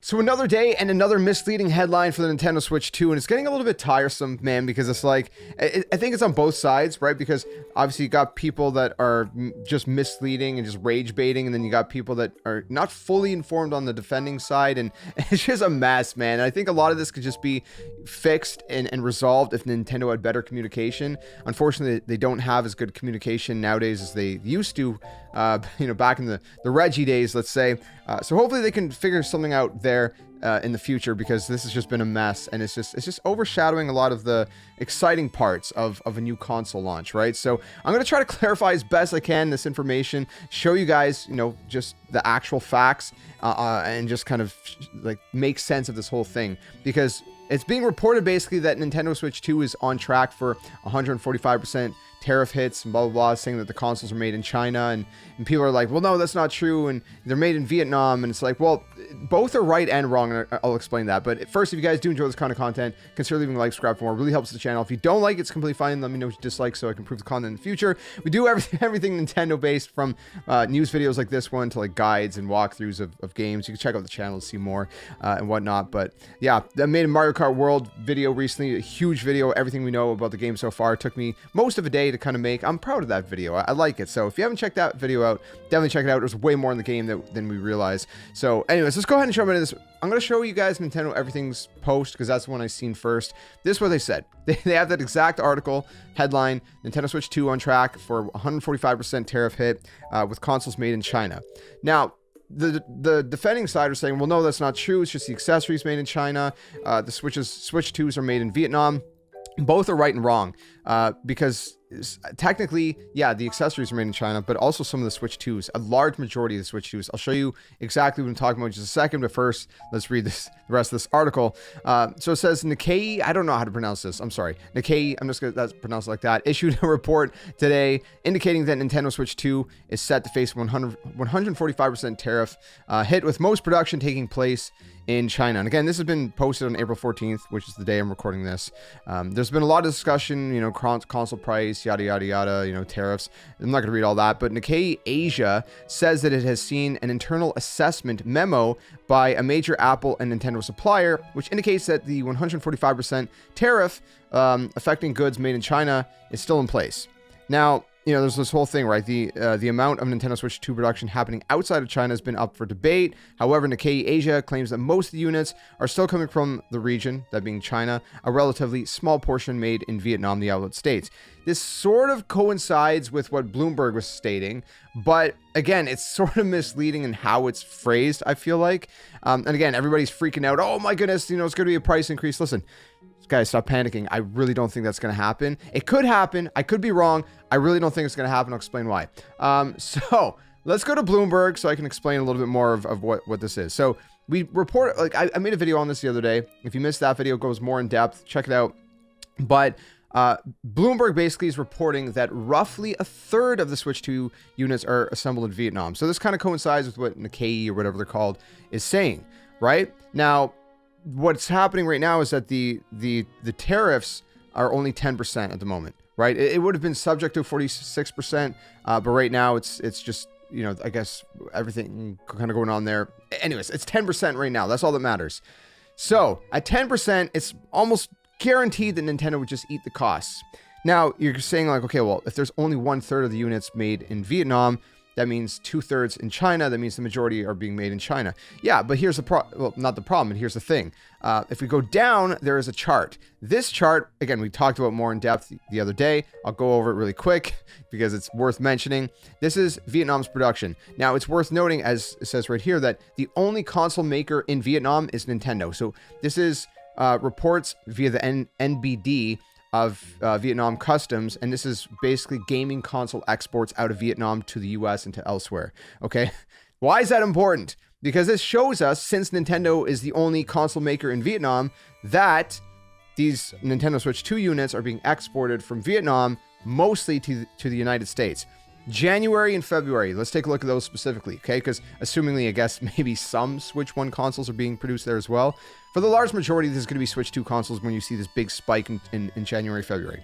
So another day and another misleading headline for the Nintendo Switch 2, and it's getting a little bit tiresome, man, because it's like, I think it's on both sides, right? Because obviously you got people that are just misleading and just rage baiting, and then you got people that are not fully informed on the defending side, and it's just a mess, man. And I think a lot of this could just be fixed and resolved if Nintendo had better communication. Unfortunately, they don't have as good communication nowadays as they used to, back in the Reggie days, let's say. So hopefully they can figure something out there in the future, because this has just been a mess, and it's just overshadowing a lot of the exciting parts of a new console launch, right? So I'm going to try to clarify as best I can this information, show you guys, just the actual facts, and just kind of like make sense of this whole thing, because it's being reported basically that Nintendo Switch 2 is on track for 145% tariff hits and blah blah blah, saying that the consoles are made in China, and people are like, well, no, that's not true, and they're made in Vietnam. And it's like, well, both are right and wrong, and I'll explain that. But first, if you guys do enjoy this kind of content, consider leaving a like, subscribe for more. It really helps the channel. If you don't like it, it's completely fine. Let me know what you dislike so I can improve the content in the future. We do everything Nintendo based, from news videos like this one to like guides and walkthroughs of games. You can check out the channel to see more and whatnot. But yeah, I made a Mario Kart World video recently, a huge video, everything we know about the game so far. It took me most of a day to kind of make. I'm proud of that video. I like it. So if you haven't checked that video out, definitely check it out. There's way more in the game than we realize. So anyways, let's go ahead and jump into this. I'm going to show you guys Nintendo Everything's post, because that's the one I seen first. This is what they said. They have that exact article headline: Nintendo Switch 2 on track for 145% tariff hit with consoles made in China. Now, the defending side are saying, well, no, that's not true. It's just the accessories made in China. The Switch 2s are made in Vietnam. Both are right and wrong, because technically, yeah, the accessories are made in China, but also some of the Switch 2s, a large majority of the Switch 2s. I'll show you exactly what I'm talking about in just a second, but first, let's read the rest of this article. So it says, Nikkei, I don't know how to pronounce this, I'm sorry. Nikkei, I'm just going to pronounce it like that, issued a report today indicating that Nintendo Switch 2 is set to face 145% tariff hit, with most production taking place in China. And again, this has been posted on April 14th, which is the day I'm recording this. There's been a lot of discussion, console price, yada, yada, yada, tariffs. I'm not going to read all that, but Nikkei Asia says that it has seen an internal assessment memo by a major Apple and Nintendo supplier, which indicates that the 145% tariff affecting goods made in China is still in place. Now, there's this whole thing, right? The amount of Nintendo Switch 2 production happening outside of China has been up for debate. However, Nikkei Asia claims that most of the units are still coming from the region, that being China, a relatively small portion made in Vietnam, the outlet states. This sort of coincides with what Bloomberg was stating, but again, it's sort of misleading in how it's phrased, I feel like. And again, everybody's freaking out. Oh my goodness, it's going to be a price increase. Listen, guys, stop panicking. I really don't think that's going to happen. It could happen. I could be wrong. I really don't think it's going to happen. I'll explain why. So let's go to Bloomberg so I can explain a little bit more of what this is. So we report, like, I made a video on this the other day. If you missed that video, it goes more in depth. Check it out. But Bloomberg basically is reporting that roughly a third of the Switch 2 units are assembled in Vietnam. So this kind of coincides with what Nikkei, or whatever they're called, is saying, right? Now, what's happening right now is that the tariffs are only 10% at the moment, right? It would have been subject to 46%, but right now it's just, I guess everything kind of going on there. Anyways, it's 10% right now. That's all that matters. So at 10%, it's almost guaranteed that Nintendo would just eat the costs. Now, you're saying like, okay, well, if there's only 1/3 of the units made in Vietnam, that means 2/3 in China. That means the majority are being made in China. Yeah, but here's the well, not the problem, and here's the thing. If we go down, there is a chart. This chart, again, we talked about more in depth the other day. I'll go over it really quick because it's worth mentioning. This is Vietnam's production. Now, it's worth noting, as it says right here, that the only console maker in Vietnam is Nintendo. So this is reports via the NBD of Vietnam Customs, and this is basically gaming console exports out of Vietnam to the US and to elsewhere. Okay, why is that important? Because this shows us, since Nintendo is the only console maker in Vietnam, that these Nintendo Switch 2 units are being exported from Vietnam mostly to the United States. January and February, let's take a look at those specifically, okay? Because assumingly, I guess, maybe some Switch 1 consoles are being produced there as well. For the large majority, this is going to be Switch 2 consoles when you see this big spike in January, February.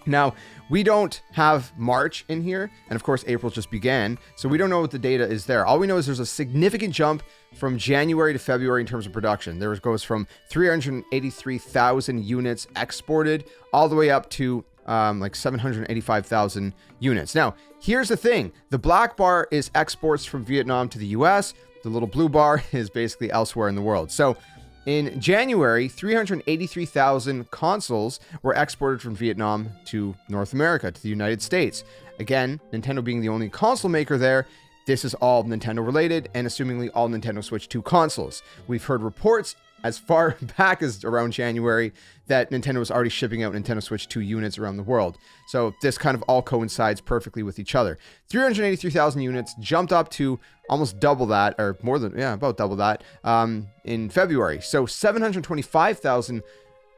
Now, we don't have March in here, and of course, April just began, so we don't know what the data is there. All we know is there's a significant jump from January to February in terms of production. There goes from 383,000 units exported all the way up to like 785,000 units. Now, here's the thing. The black bar is exports from Vietnam to the US. The little blue bar is basically elsewhere in the world. So in January, 383,000 consoles were exported from Vietnam to North America, to the United States. Again, Nintendo being the only console maker there, this is all Nintendo related and assumingly all Nintendo Switch 2 consoles. We've heard reports as far back as around January that Nintendo was already shipping out Nintendo Switch 2 units around the world. So this kind of all coincides perfectly with each other. 383,000 units jumped up to almost double that, or more than, yeah, about double that, in February. So 725,000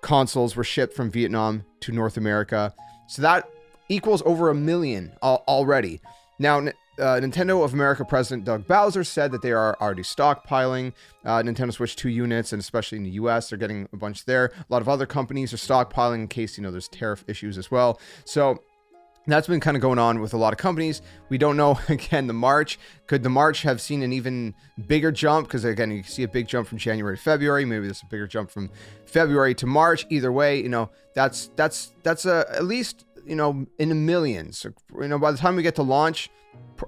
consoles were shipped from Vietnam to North America. So that equals over 1 million already. Now, Nintendo of America President Doug Bowser said that they are already stockpiling Nintendo Switch 2 units, and especially in the US, they're getting a bunch there. A lot of other companies are stockpiling in case, there's tariff issues as well. So that's been kind of going on with a lot of companies. We don't know, again, the March. Could the March have seen an even bigger jump? Because, again, you can see a big jump from January to February. Maybe there's a bigger jump from February to March. Either way, that's at least, in the millions. So, by the time we get to launch,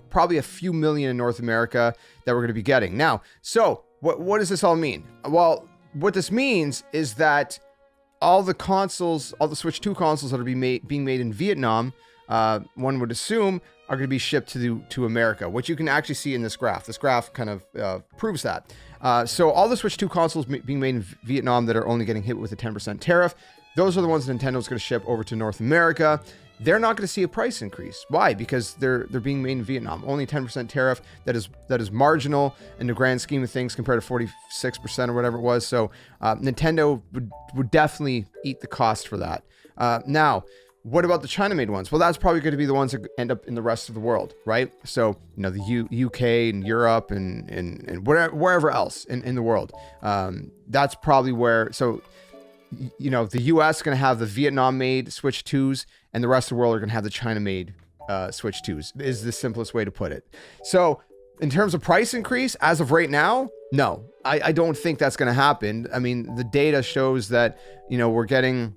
probably a few million in North America that we're going to be getting. Now, so what does this all mean? Well, what this means is that all the consoles, all the Switch 2 consoles that are being made in Vietnam, one would assume are going to be shipped to America, which you can actually see in this graph. This graph kind of proves that. So all the Switch 2 consoles being made in Vietnam that are only getting hit with a 10% tariff, those are the ones that Nintendo's going to ship over to North America. They're not going to see a price increase. Why? Because they're being made in Vietnam. Only 10% tariff. That is marginal in the grand scheme of things compared to 46% or whatever it was. So Nintendo would definitely eat the cost for that. Now, what about the China-made ones? Well, that's probably going to be the ones that end up in the rest of the world, right? So, the UK and Europe and wherever else in the world. That's probably where... So, the US is going to have the Vietnam-made Switch 2s, and the rest of the world are going to have the China-made Switch 2s, is the simplest way to put it. So, in terms of price increase, as of right now, no. I don't think that's going to happen. I mean, the data shows that, we're getting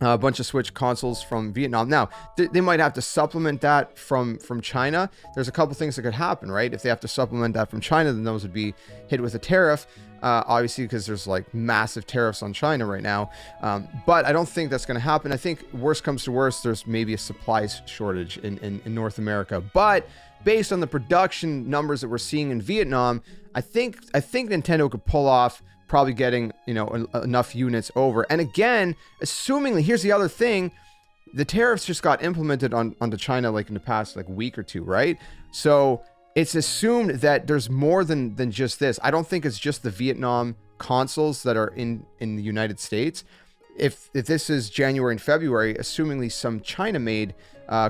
a bunch of Switch consoles from Vietnam. Now, they might have to supplement that from China. There's a couple things that could happen, right? If they have to supplement that from China, then those would be hit with a tariff. Obviously, because there's like massive tariffs on China right now. But I don't think that's going to happen. I think worst comes to worst, there's maybe a supplies shortage in North America. But based on the production numbers that we're seeing in Vietnam, I think Nintendo could pull off probably getting, enough units over. And again, assumingly, here's the other thing, the tariffs just got implemented onto China like in the past week or two, right? So it's assumed that there's more than just this. I don't think it's just the Vietnam consoles that are in the United States. If this is January and February, assumingly some China-made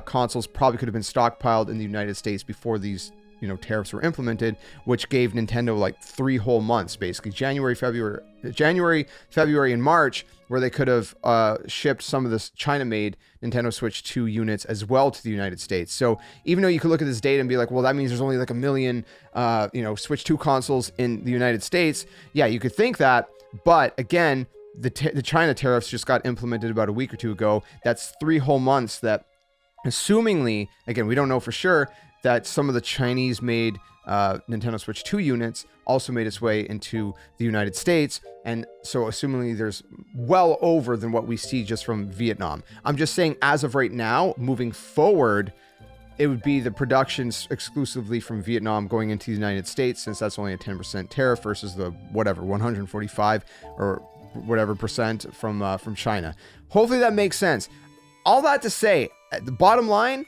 consoles probably could have been stockpiled in the United States before these tariffs were implemented, which gave Nintendo 3 whole months, basically January, February, and March, where they could have shipped some of this China-made Nintendo Switch 2 units as well to the United States. So even though you could look at this data and be like, well, that means there's only 1 million, Switch 2 consoles in the United States. Yeah, you could think that, but again, the China tariffs just got implemented about a week or two ago. That's 3 whole months that, assumingly, again, we don't know for sure, that some of the Chinese-made Nintendo Switch 2 units also made its way into the United States, and so assumingly there's well over than what we see just from Vietnam. I'm just saying, as of right now, moving forward, it would be the productions exclusively from Vietnam going into the United States, since that's only a 10% tariff versus the 145 or whatever percent from China. Hopefully that makes sense. All that to say, the bottom line,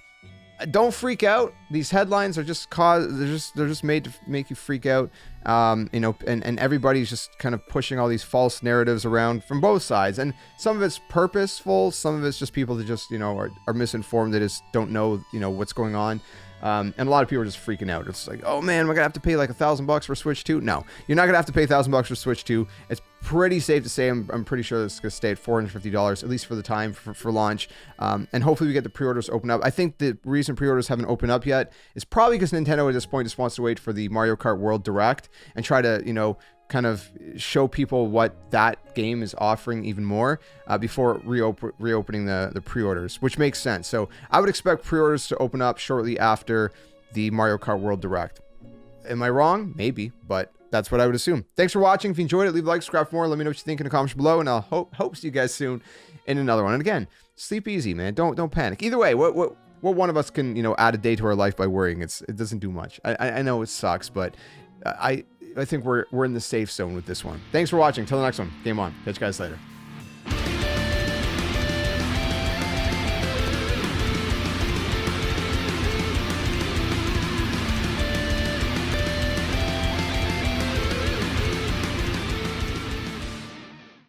don't freak out. These headlines are they're just made to make you freak out. And everybody's just kind of pushing all these false narratives around from both sides. And some of it's purposeful, some of it's just people that just, are misinformed, that just don't know, what's going on. And a lot of people are just freaking out. It's like, oh man, am I gonna have to pay like $1,000 for Switch 2? No, you're not gonna have to pay $1,000 for Switch 2. It's pretty safe to say I'm pretty sure it's gonna stay at $450, at least for the time for launch. And hopefully we get the pre-orders open up. I think the reason pre-orders haven't opened up yet is probably because Nintendo at this point just wants to wait for the Mario Kart World Direct and try to, you know, kind of show people what that game is offering even more before reopening the pre-orders, which makes sense. So I would expect pre-orders to open up shortly after the Mario Kart World Direct. Am I wrong? Maybe, but that's what I would assume. Thanks for watching. If you enjoyed it, leave a like, subscribe for more. Let me know what you think in the comments below, and I'll hope see you guys soon in another one. And again, sleep easy, man. Don't panic. Either way, what one of us can, you know, add a day to our life by worrying? It doesn't do much. I know it sucks, but I think we're in the safe zone with this one. Thanks for watching. Till the next one. Game on. Catch you guys later.